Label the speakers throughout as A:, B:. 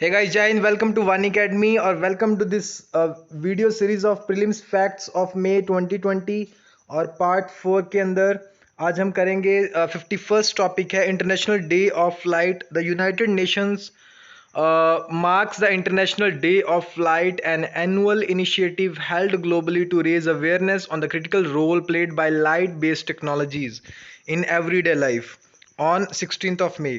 A: Hey guys, Jain, welcome to One Academy or welcome to this video series of prelims facts of May 2020 और part 4 के अंदर आज हम करेंगे 51st topic है international day of flight the United Nations marks the International Day of Flight, an annual initiative held globally to raise awareness on the critical role played by light-based technologies in everyday life. On 16th of May,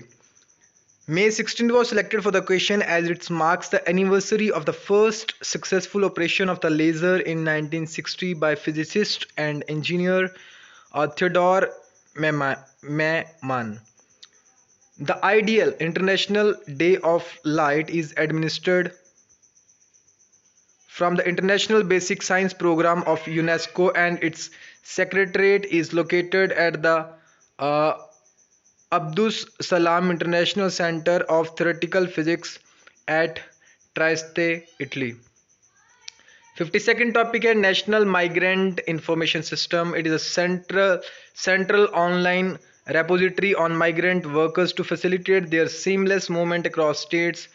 A: May 16th was selected for the occasion as it marks the anniversary of the first successful operation of the laser in 1960 by physicist and engineer Theodore Maiman. The ideal International Day of Light is administered from the International Basic Science Program of UNESCO, and its secretariat is located at the uh, Abdus Salam International Center of Theoretical Physics at Trieste, Italy. 52nd topic है National Migrant Information System. It is a central online repository on migrant workers to facilitate their seamless movement across states.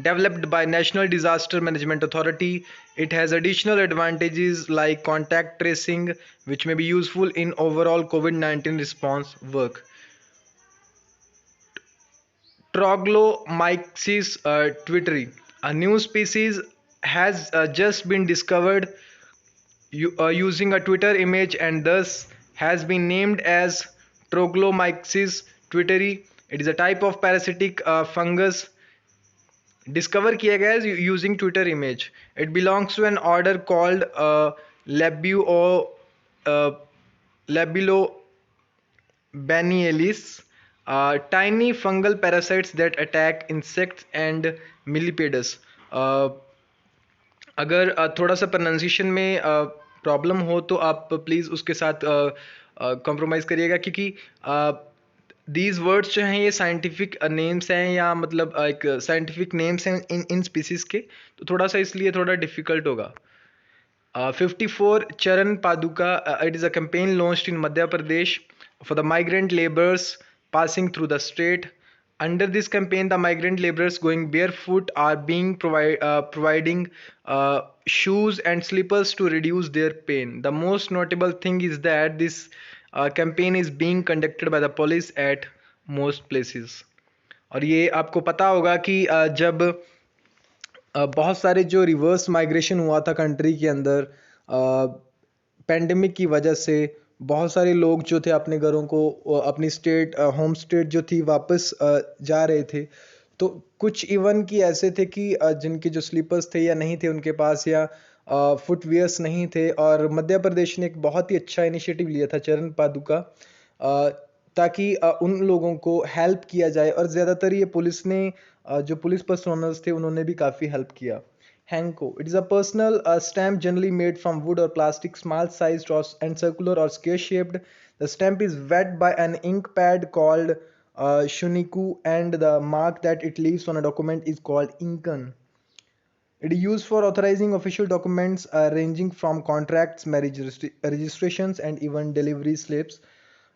A: Developed by National Disaster Management Authority, it has additional advantages like contact tracing, which may be useful in overall COVID-19 response work. Troglomyces twitteri, a new species, has just been discovered using a Twitter image and thus has been named as Troglomyces twitteri. It is a type of parasitic fungus discovered किया गया है using Twitter image. It belongs to an order called uh, Labylobanialis, tiny fungal parasites that attack insects and millipedes. Uh, अगर थोड़ा सा pronunciation में problem हो तो आप प्लीज़ उसके साथ कॉम्प्रोमाइज़ करिएगा क्योंकि दीज वर्ड्स जो हैं ये साइंटिफिक नेम्स हैं या मतलब एक साइंटिफिक नेम्स हैं इन स्पीसीज़ के, तो थोड़ा सा इसलिए थोड़ा डिफ़िकल्ट होगा. 54 Charan Paduka, it is a campaign launched in Madhya Pradesh for the migrant laborers passing through the state. Under this campaign, the migrant laborers going barefoot are being providing shoes and slippers to reduce their pain. The most notable thing is that this campaign is being conducted by the police at most places. और ये आपको पता होगा कि जब बहुत सारे जो रिवर्स माइग्रेशन हुआ था कंट्री के अंदर पेंडेमिक की वजह से, बहुत सारे लोग जो थे अपने घरों को अपनी स्टेट होम स्टेट जो थी वापस जा रहे थे. तो कुछ इवन की ऐसे थे कि जिनके जो स्लीपर्स थे या नहीं थे उनके पास, या फुटवियर्स नहीं थे, और मध्य प्रदेश ने एक बहुत ही अच्छा इनिशिएटिव लिया था चरण पादुका, ताकि उन लोगों को हेल्प किया जाए. और ज़्यादातर ये पुलिस ने जो पुलिस पर्सोनल्स थे उन्होंने भी काफ़ी हेल्प किया. Hanko. It is a personal stamp generally made from wood or plastic, small sized and circular or square shaped. The stamp is wet by an ink pad called shuniku, and the mark that it leaves on a document is called inkan. It is used for authorizing official documents ranging from contracts, marriage registrations and even delivery slips.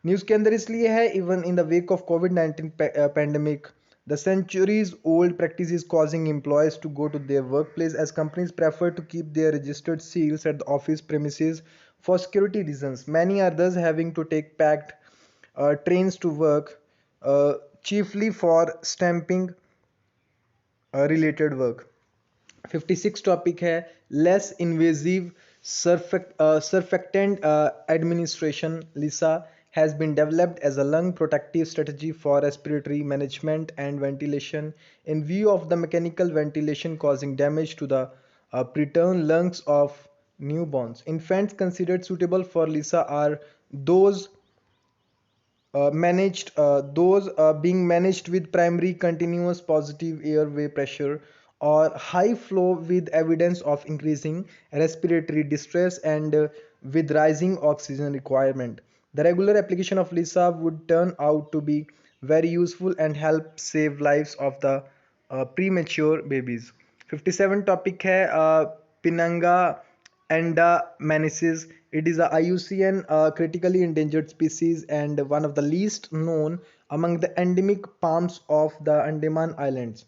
A: News के अंदर इसलिए है, even in the wake of covid pandemic, the centuries old practice is causing employees to go to their workplace as companies prefer to keep their registered seals at the office premises for security reasons. Many are thus having to take packed trains to work, chiefly for stamping related work. 56 topic है less invasive surfactant administration. LISA has been developed as a lung protective strategy for respiratory management and ventilation in view of the mechanical ventilation causing damage to the preterm lungs of newborns. Infants considered suitable for LISA are those being managed with primary continuous positive airway pressure or high flow with evidence of increasing respiratory distress and with rising oxygen requirement. The regular application of LISA would turn out to be very useful and help save lives of the premature babies. 57 topic है Pinanga Endamanisis. It is a IUCN critically endangered species and one of the least known among the endemic palms of the Andaman Islands.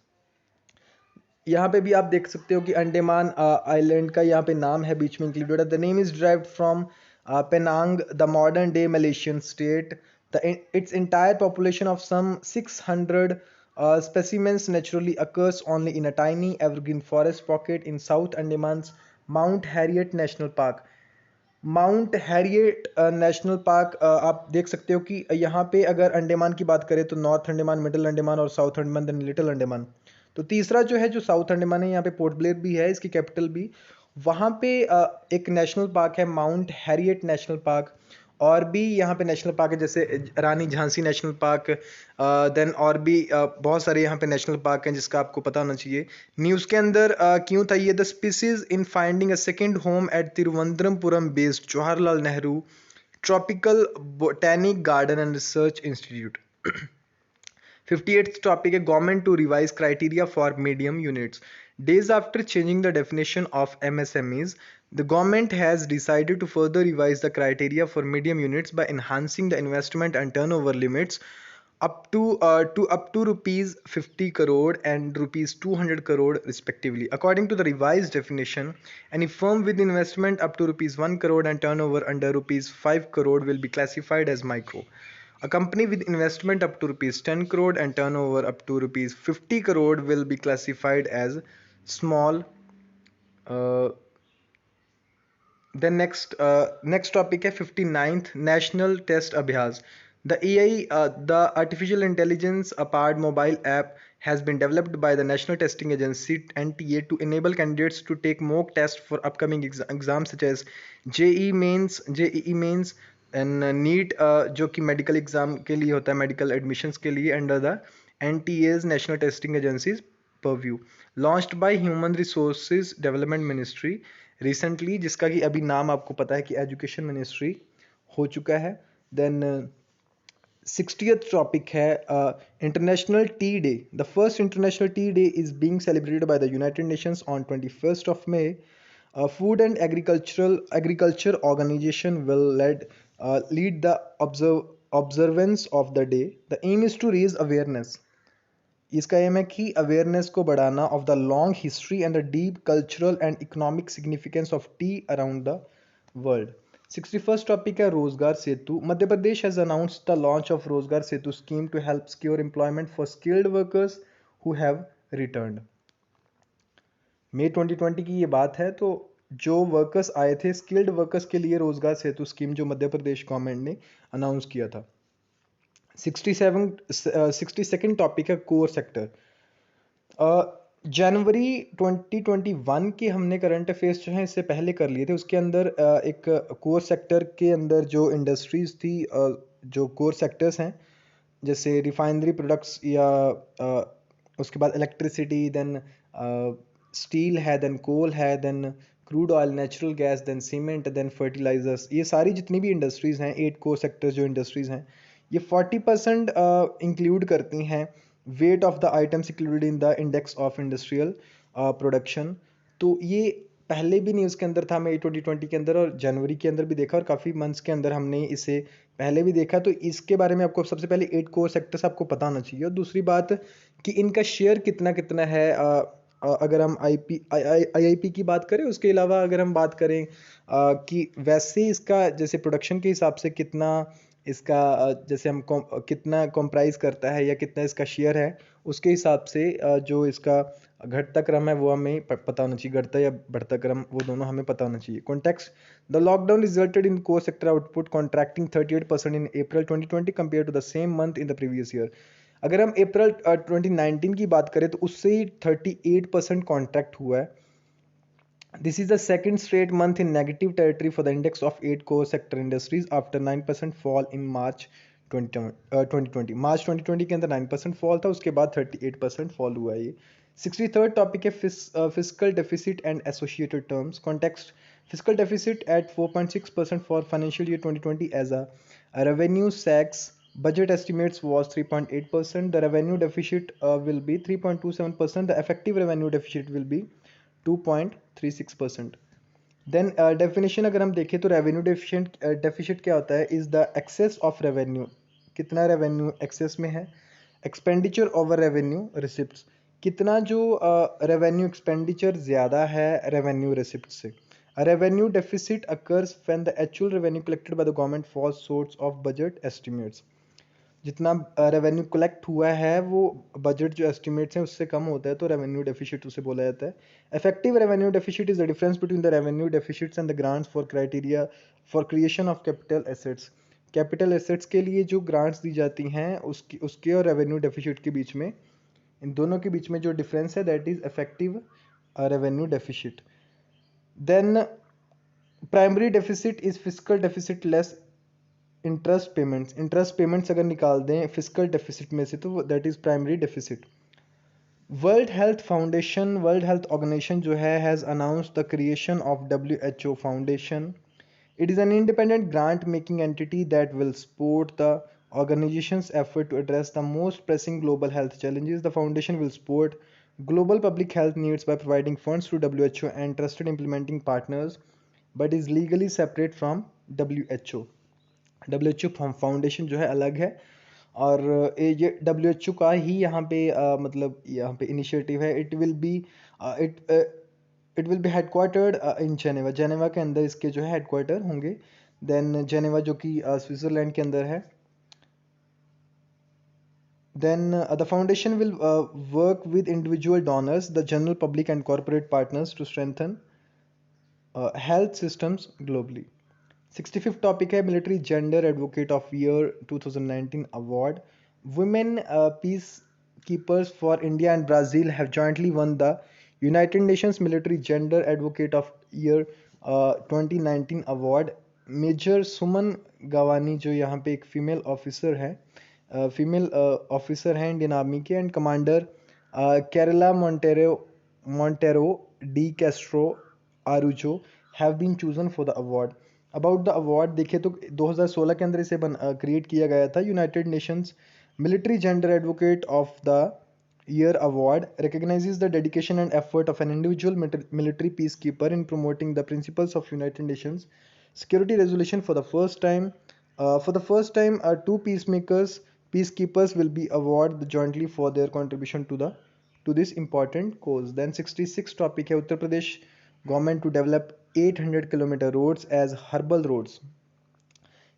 A: यहाँ पे भी आप देख सकते हो कि Andaman island का यहाँ पे नाम है बीच में इंक्लूडेड है। The name is derived from Penang, the modern day Malaysian state. The it's entire population of some 600 specimens naturally occurs only in a tiny evergreen forest pocket in South Andaman's Mount Harriet National Park। Mount Harriet national park आप देख सकते हो कि यहाँ पे अगर अंडमान की बात करें तो नॉर्थ अंडमान, मिडिल अंडमान और south Andaman, then little Andaman. तो तीसरा जो है, जो साउथ अंडमान है, यहाँ पे पोर्ट ब्लेयर भी है, इसकी कैपिटल भी। वहाँ पे एक नेशनल पार्क है माउंट हैरिएट नेशनल पार्क। और भी यहाँ पे नेशनल पार्क है जैसे रानी झांसी नेशनल पार्क, देन और भी बहुत सारे यहाँ पे नेशनल पार्क हैं जिसका आपको पता होना चाहिए। न्यूज़ के अंदर क्यों था ये, the species in finding a second home at Thiruvananthapuram based Jawaharlal Nehru tropical botanic garden and research institute. 58th topic है government to revise criteria for medium units. Days after changing the definition of MSMEs, the government has decided to further revise the criteria for medium units by enhancing the investment and turnover limits up to rupees 50 crore and rupees 200 crore respectively. According to the revised definition, any firm with investment up to rupees 1 crore and turnover under rupees 5 crore will be classified as micro. A company with investment up to rupees 10 crore and turnover up to rupees 50 crore will be classified as small. Uh, then next topic है 59th National Test Abhyas. The AI, the artificial intelligence powered mobile app has been developed by the National Testing Agency NTA to enable candidates to take mock tests for upcoming exams such as JEE mains and NEET जो कि medical exam के लिए होता है, medical admissions के लिए, under the NTA's national testing agencies purview, launched by human resources development ministry recently, जिसका कि अभी नाम आपको पता है कि एजुकेशन मिनिस्ट्री हो चुका है। देन 60th टॉपिक है international T day. The first international T day is being celebrated by the United Nations on 21st of May. Food and Agriculture Organization will lead the observance of the day. The aim is to raise awareness. इसका aim है कि awareness को बढ़ाना of the long history and the deep cultural and economic significance of tea around the world. 61st topic है Rozgar Setu. Madhya Pradesh has announced the launch of Rozgar Setu scheme to help secure employment for skilled workers who have returned. मई 2020 की ये बात है। तो जो workers आए थे, स्किल्ड वर्कर्स के लिए रोजगार सेतु स्कीम जो मध्य प्रदेश गवर्नमेंट ने अनाउंस किया था। 62nd टॉपिक है कोर सेक्टर। जनवरी 2021 के हमने करंट अफेयर्स जो हैं इससे पहले कर लिए थे। उसके अंदर एक कोर सेक्टर के अंदर जो इंडस्ट्रीज थी, जो कोर सेक्टर्स हैं जैसे रिफाइनरी प्रोडक्ट्स या उसके बाद इलेक्ट्रिसिटी, देन स्टील है, देन कोल है, then crude oil, natural gas, then cement, then fertilisers, ये सारी जितनी भी इंडस्ट्रीज़ हैं, 8 कोर सेक्टर्स जो इंडस्ट्रीज़ हैं, ये 40% इंक्लूड करती हैं weight of the items included in the index of industrial production. तो ये पहले भी न्यूज़ के अंदर था, मई 2020 के अंदर और जनवरी के अंदर भी देखा, और काफ़ी मंथ्स के अंदर हमने इसे पहले भी देखा। तो इसके बारे में आपको सबसे पहले 8 कोर सेक्टर्स आपको पता होना चाहिए। और दूसरी बात कि इनका शेयर कितना कितना है, अगर हम IIP की बात करें, उसके अलावा अगर हम बात करें कि वैसे इसका जैसे प्रोडक्शन के हिसाब से कितना इसका जैसे हम कितना कॉम्प्राइज करता है या कितना इसका शेयर है, उसके हिसाब से जो इसका घटता क्रम है वो हमें पता होना चाहिए। घटता या बढ़ता क्रम वो दोनों हमें पता होना चाहिए। Context, the lockdown resulted in core sector output contracting 38% in April 2020 compare to the same month in the previous year. अगर हम अप्रैल 2019 की बात करें तो उससे ही 38% कॉन्ट्रैक्ट हुआ है। This is the second straight month in negative territory for the index of 8 core sector industries after 9% fall in March 2020। मार्च 2020 के अंदर 9% फॉल था, उसके बाद 38% फॉल हुआ है ये। 63rd टॉपिक है fiscal deficit and associated terms. Context, fiscal deficit at 4.6% for financial year 2020 as a revenue sacks budget estimates was 3.8%. The revenue deficit will be 3.27%. The effective revenue deficit will be 2.36%. Then definition अगर हम देखें तो revenue deficit क्या होता है, is the excess of revenue, कितना revenue excess में है, expenditure over revenue receipts, कितना जो रेवेन्यू एक्सपेंडिचर ज़्यादा है रेवेन्यू रिसिप्ट से। Revenue deficit occurs when the actual revenue collected by the government falls short of budget estimates. जितना revenue collect हुआ है वो बजट जो एस्टिमेट्स हैं उससे कम होता है, तो रेवेन्यू डेफिसिट उसे बोला जाता है। Effective revenue deficit is the difference between the revenue deficits and the grants for criteria for creation of capital assets. Capital assets के लिए जो ग्रांट्स दी जाती हैं उसके और रेवेन्यू डेफिसिट के बीच में, इन दोनों के बीच में जो डिफरेंस है that is effective revenue deficit. Then primary deficit is fiscal deficit less interest payments अगर निकाल दें फिजिकल डेफिसिट में से तो that is primary deficit. World Health Organisation जो है has announced the creation of WHO foundation. It is an independent grant making entity that will support the organization's effort to address the most pressing global health challenges. The foundation will support global public health needs by providing funds to WHO and trusted implementing partners, but is legally separate from WHO. WHO foundation जो है अलग है, और ये WHO का ही यहाँ पे मतलब यहाँ पे इनिशिएटिव है। It it will be headquartered in Geneva. Geneva के अंदर इसके जो है हेडक्वार्टर होंगे। देन जेनेवा जो कि स्विट्ज़रलैंड के अंदर है। Then the foundation will work with individual donors, the general public and corporate partners to strengthen health systems globally. 65th topic है military gender advocate of year 2019 award. Women peacekeepers for India and Brazil have jointly won the United Nations military gender advocate of year 2019 award. Major Suman Gawani जो यहाँ पे एक female officer है, Indian army के, and commander Carla Montero D Castro Araujo have been chosen for the award. About the award देखें तो 2016 के अंदर इसे क्रिएट किया गया था। United Nations military gender advocate of the year award recognizes the dedication and effort of an individual military peacekeeper in promoting the principles of United Nations security resolution. For the first time, two peacekeepers will be awarded jointly for their contribution to this important cause. Then 66 topic है Uttar Pradesh government to develop 800 kilometre roads as herbal roads.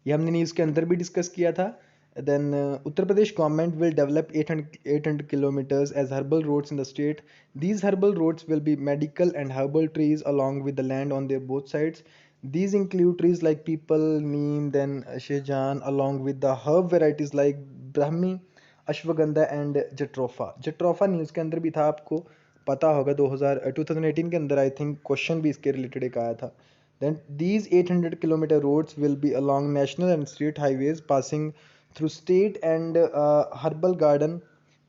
A: ये हमने news के अंदर भी discuss किया था। Then Uttar Pradesh government will develop 800 kilometers as herbal roads in the state. These herbal roads will be medical and herbal trees along with the land on their both sides. These include trees like peepal, neem, then shejan, along with the herb varieties like brahmi, ashwagandha and jatropha. Jatropha news के अंदर भी था, आपको पता होगा 2018 के अंदर I think question भी इसके रिलेटेड एक आया था। Then these 800 kilometer roads will be along national and state highways passing through state and herbal garden.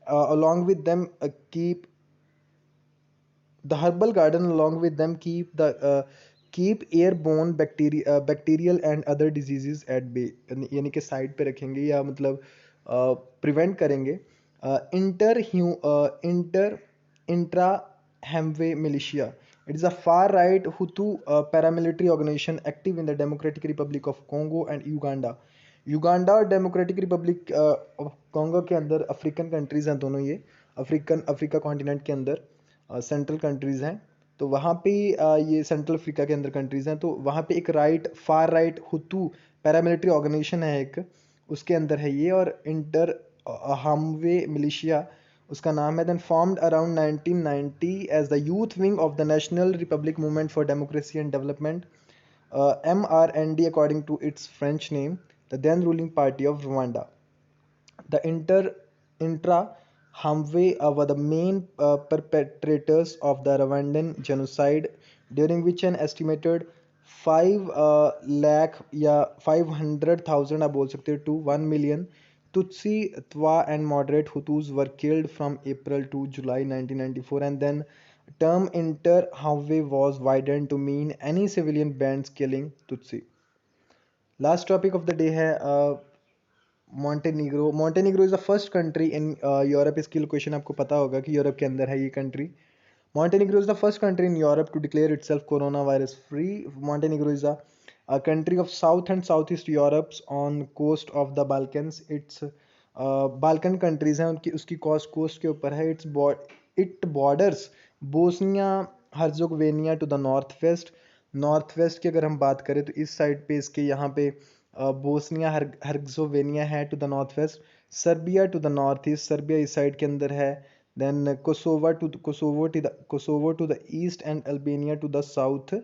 A: Along with them keep the herbal garden along with them keep airborne bacterial and other diseases at bay, यानी कि side पे रखेंगे या मतलब prevent करेंगे। Inter intra Hamwe militia. It is a far-right Hutu paramilitary organization active in the Democratic Republic of Congo and Uganda. Uganda और democratic Republic Congo के अंदर अफ्रीकन कंट्रीज़ हैं दोनों, ये अफ्रीका कॉन्टिनेंट के अंदर सेंट्रल कंट्रीज़ हैं। तो वहाँ पे ये सेंट्रल अफ्रीका के अंदर कंट्रीज़ हैं, तो वहाँ पे एक far right Hutu paramilitary organisation है एक, उसके अंदर है ये। और इंटर हामवे मिलिशिया उसका नाम है। Then formed around 1990 as the youth wing of the National Republic Movement for Democracy and Development, MRND according to its French name, the then ruling party of Rwanda. The intra Hamwe were the main perpetrators of the Rwandan genocide, during which an estimated 5 lakh या 500,000 आप बोल सकते हो to 1 million Tutsi, Twa and moderate Hutus were killed from April to July 1994, and then term inter-Hamwe was widened to mean any civilian bands killing Tutsi. Last topic of the day है Montenegro. Montenegro is the first country in Europe. इसकी location आपको पता होगा कि Europe के अंदर है ये country. Montenegro is the first country in Europe to declare itself coronavirus free. Montenegro is a country of South and Southeast Europe on coast of the Balkans. It's Balkan countries हैं उनकी, उसकी coast के ऊपर है। It borders Bosnia Herzegovina to the north west. North west की अगर हम बात करें तो इस साइड पे इसके यहाँ पे बोस्निया हर्जोवेनिया है to the north west, Serbia to the north east, Serbia इस साइड के अंदर है, then Kosovo to the east and Albania to the south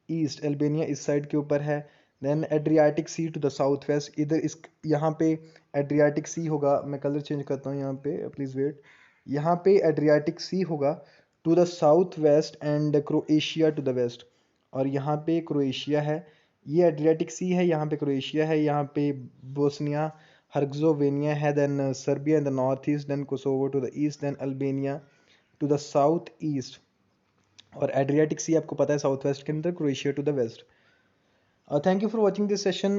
A: east, Albania इस साइड के ऊपर है, then Adriatic Sea to the south west, इधर इस यहाँ पे एड्रियाटिक सी होगा, मैं कलर चेंज करता हूँ यहाँ पे, प्लीज़ वेट, यहाँ पे एड्रियाटिक सी होगा to the south west and Croatia to the west, और यहाँ पे क्रोएशिया है, ये एड्रियाटिक सी है, यहाँ पे क्रोएशिया है, यहाँ पे बोस्निया हर्जोवेनिया है, then Serbia in the north east, then Kosovo to the east, then Albania to the south east, और एड्रियाटिक सी आपको पता है साउथ वेस्ट के अंदर, Croatia to the west. Thank you for watching this session.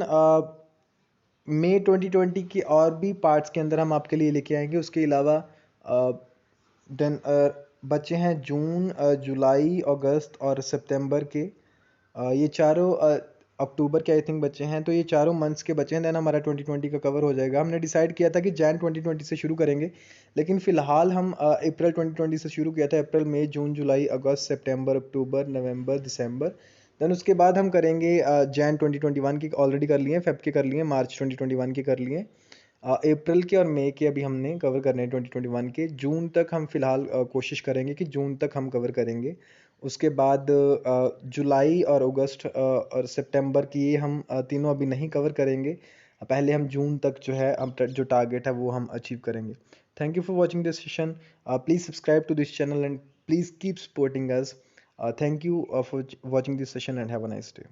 A: मई 2020 की और भी पार्ट्स के अंदर हम आपके लिए लेके आएंगे, उसके अलावा देन बच्चे हैं जून, जुलाई, अगस्त और सितंबर के, ये चारों अक्टूबर के आई थिंक बच्चे हैं, तो ये चारों मंथ्स के बच्चे हैं, देन हमारा 2020 का कवर हो जाएगा। हमने डिसाइड किया था कि जैन 2020 से शुरू करेंगे, लेकिन फ़िलहाल हम अप्रैल 2020 से शुरू किया था, अप्रैल मई जून जुलाई अगस्त सितंबर अक्टूबर नवंबर दिसंबर, देन उसके बाद हम करेंगे जैन 2021 की ऑलरेडी कर लिए, फेब के कर लिए, मार्च 2021 के कर लिए, अप्रैल के और मई के अभी हमने कवर करने हैं 2021 के, जून तक हम फिलहाल कोशिश करेंगे कि जून तक हम कवर करेंगे, उसके बाद जुलाई और अगस्त और सितंबर की ये हम तीनों अभी नहीं कवर करेंगे, पहले हम जून तक जो है जो टारगेट है वो हम अचीव करेंगे। Thank you for watching this session, please subscribe to this channel and please keep supporting us. Thank you for watching this session and have a nice day.